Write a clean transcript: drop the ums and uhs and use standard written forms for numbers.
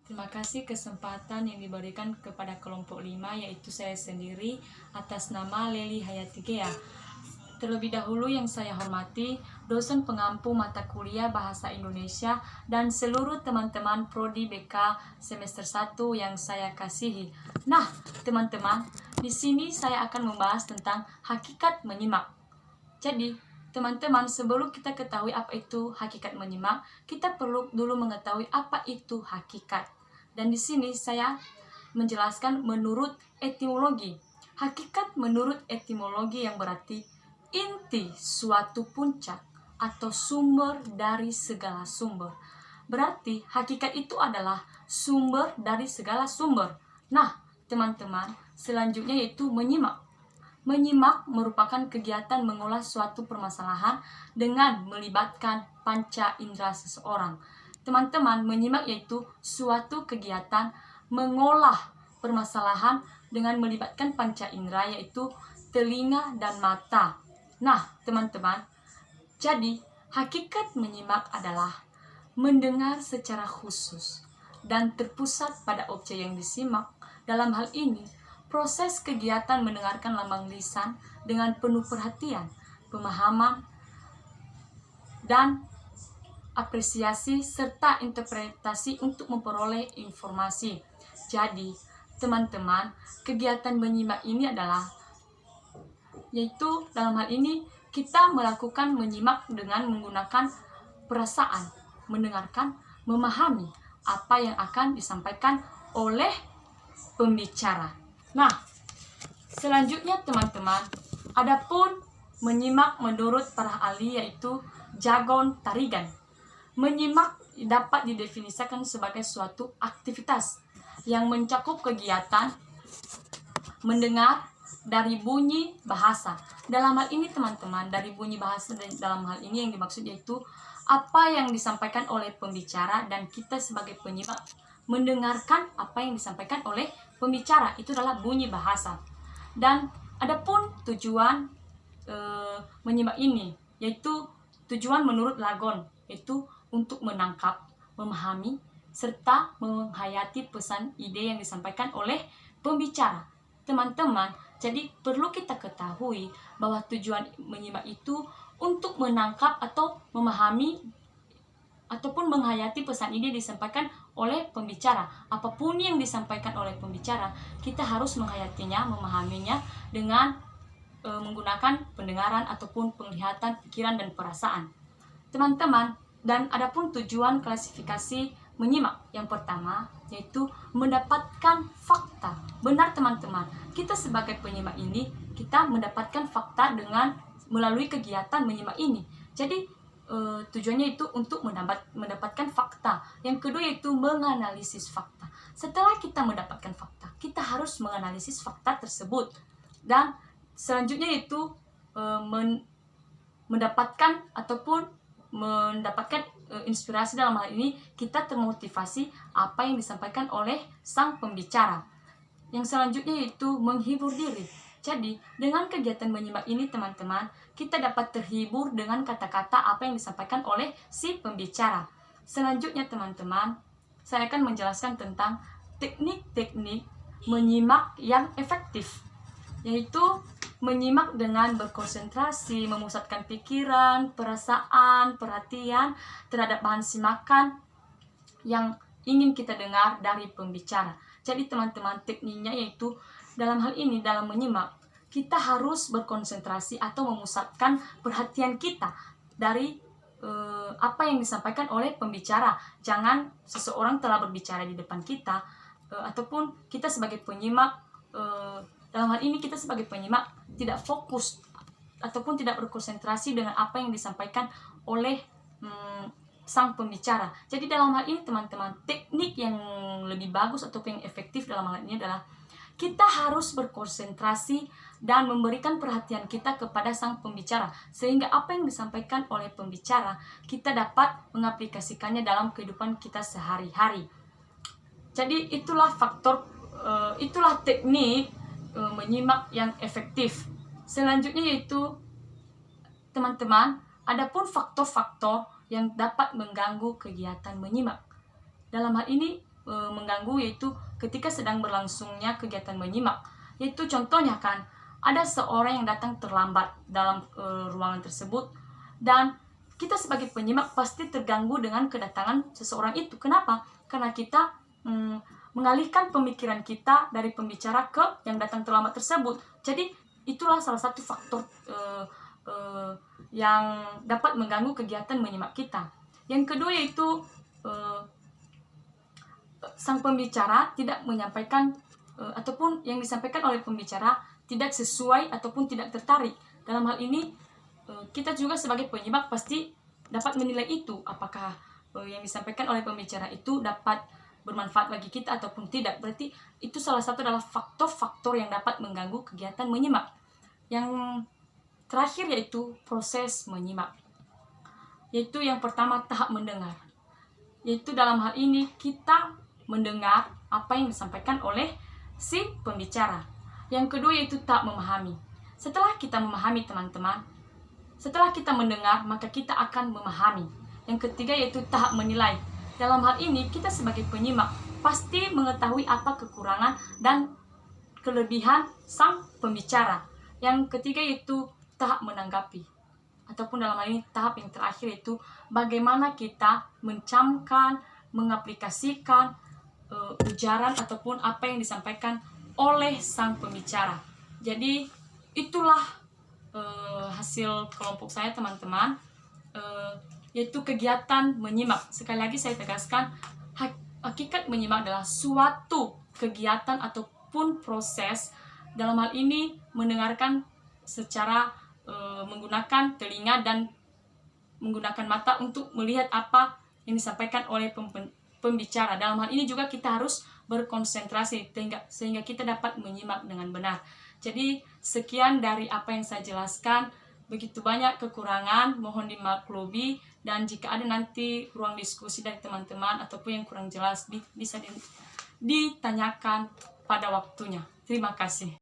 Terima kasih kesempatan yang diberikan kepada kelompok 5, yaitu saya sendiri atas nama Leli Hayati Gea. Terlebih dahulu yang saya hormati dosen pengampu mata kuliah Bahasa Indonesia dan seluruh teman-teman Prodi BK semester 1 yang saya kasihi. Nah, teman-teman, di sini saya akan membahas tentang hakikat menyimak. Jadi, teman-teman, sebelum kita ketahui apa itu hakikat menyimak, kita perlu dulu mengetahui apa itu hakikat. Dan di sini saya menjelaskan menurut etimologi. Hakikat menurut etimologi yang berarti inti suatu puncak atau sumber dari segala sumber. Berarti hakikat itu adalah sumber dari segala sumber. Nah, teman-teman, selanjutnya yaitu menyimak. Menyimak merupakan kegiatan mengolah suatu permasalahan dengan melibatkan panca indera seseorang. Teman-teman, menyimak yaitu suatu kegiatan mengolah permasalahan dengan melibatkan panca indera, yaitu telinga dan mata. Nah, teman-teman, jadi hakikat menyimak adalah mendengar secara khusus dan terpusat pada objek yang disimak. Dalam hal ini, proses kegiatan mendengarkan lambang lisan dengan penuh perhatian, pemahaman, dan apresiasi serta interpretasi untuk memperoleh informasi. Jadi, teman-teman, kegiatan menyimak ini adalah yaitu dalam hal ini kita melakukan menyimak dengan menggunakan perasaan, mendengarkan, memahami apa yang akan disampaikan oleh pembicara. Nah, selanjutnya teman-teman, adapun menyimak menurut para ahli yaitu Jagon Tarigan. Menyimak dapat didefinisikan sebagai suatu aktivitas yang mencakup kegiatan mendengar dari bunyi bahasa. Dalam hal ini teman-teman, dari bunyi bahasa dalam hal ini yang dimaksud yaitu apa yang disampaikan oleh pembicara dan kita sebagai penyimak mendengarkan apa yang disampaikan oleh pembicara. Itu adalah bunyi bahasa. Dan adapun tujuan menyimak ini yaitu tujuan menurut Lagon, yaitu untuk menangkap, memahami, serta menghayati pesan ide yang disampaikan oleh pembicara. Teman-teman, jadi perlu kita ketahui bahwa tujuan menyimak itu untuk menangkap atau memahami ataupun menghayati pesan ide disampaikan oleh pembicara. Apapun yang disampaikan oleh pembicara, kita harus menghayatinya, memahaminya dengan menggunakan pendengaran ataupun penglihatan, pikiran, dan perasaan. Teman-teman, dan adapun tujuan klasifikasi menyimak yang pertama yaitu mendapatkan fakta. Benar teman-teman, kita sebagai penyimak ini kita mendapatkan fakta dengan melalui kegiatan menyimak ini. Jadi tujuannya itu untuk mendapatkan fakta. Yang kedua yaitu menganalisis fakta. Setelah kita mendapatkan fakta, kita harus menganalisis fakta tersebut. Dan selanjutnya yaitu mendapatkan ataupun mendapatkan inspirasi. Dalam hal ini kita termotivasi apa yang disampaikan oleh sang pembicara. Yang selanjutnya yaitu menghibur diri. Jadi dengan kegiatan menyimak ini teman-teman, kita dapat terhibur dengan kata-kata apa yang disampaikan oleh si pembicara. Selanjutnya teman-teman, saya akan menjelaskan tentang teknik-teknik menyimak yang efektif, yaitu menyimak dengan berkonsentrasi, memusatkan pikiran, perasaan, perhatian terhadap bahan simakan yang ingin kita dengar dari pembicara. Jadi teman-teman, tekniknya yaitu dalam hal ini, dalam menyimak, kita harus berkonsentrasi atau memusatkan perhatian kita dari apa yang disampaikan oleh pembicara. Jangan seseorang telah berbicara di depan kita, ataupun kita sebagai penyimak, dalam hal ini kita sebagai penyimak tidak fokus ataupun tidak berkonsentrasi dengan apa yang disampaikan oleh sang pembicara. Jadi dalam hal ini teman-teman, teknik yang lebih bagus ataupun yang efektif dalam hal ini adalah kita harus berkonsentrasi dan memberikan perhatian kita kepada sang pembicara, sehingga apa yang disampaikan oleh pembicara kita dapat mengaplikasikannya dalam kehidupan kita sehari-hari. Jadi itulah itulah teknik menyimak yang efektif. Selanjutnya yaitu teman-teman, adapun faktor-faktor yang dapat mengganggu kegiatan menyimak. Dalam hal ini mengganggu, yaitu ketika sedang berlangsungnya kegiatan menyimak. Yaitu contohnya kan, ada seorang yang datang terlambat dalam ruangan tersebut, dan kita sebagai penyimak pasti terganggu dengan kedatangan seseorang itu. Kenapa? Karena kita mengalihkan pemikiran kita dari pembicara ke yang datang terlambat tersebut. Jadi itulah salah satu faktor yang dapat mengganggu kegiatan menyimak kita. Yang kedua yaitu sang pembicara tidak menyampaikan ataupun yang disampaikan oleh pembicara tidak sesuai ataupun tidak tertarik. Dalam hal ini kita juga sebagai penyimak pasti dapat menilai itu, apakah yang disampaikan oleh pembicara itu dapat bermanfaat bagi kita ataupun tidak. Berarti itu salah satu adalah faktor-faktor yang dapat mengganggu kegiatan menyimak. Yang terakhir yaitu proses menyimak, yaitu yang pertama tahap mendengar, yaitu dalam hal ini kita mendengar apa yang disampaikan oleh si pembicara. Yang kedua yaitu tahap memahami. Setelah kita memahami teman-teman, setelah kita mendengar maka kita akan memahami. Yang ketiga yaitu tahap menilai. Dalam hal ini kita sebagai penyimak pasti mengetahui apa kekurangan dan kelebihan sang pembicara. Yang ketiga yaitu tahap menanggapi, ataupun dalam hal ini tahap yang terakhir yaitu bagaimana kita mencamkan, mengaplikasikan ujaran ataupun apa yang disampaikan oleh sang pembicara. Jadi itulah hasil kelompok saya teman-teman, yaitu kegiatan menyimak. Sekali lagi saya tegaskan, hakikat menyimak adalah suatu kegiatan ataupun proses, dalam hal ini mendengarkan secara menggunakan telinga dan menggunakan mata untuk melihat apa yang disampaikan oleh pembicara. Dalam hal ini juga kita harus berkonsentrasi sehingga kita dapat menyimak dengan benar. Jadi sekian dari apa yang saya jelaskan. Begitu banyak kekurangan, mohon dimaklumi, dan jika ada nanti ruang diskusi dari teman-teman ataupun yang kurang jelas bisa ditanyakan pada waktunya. Terima kasih.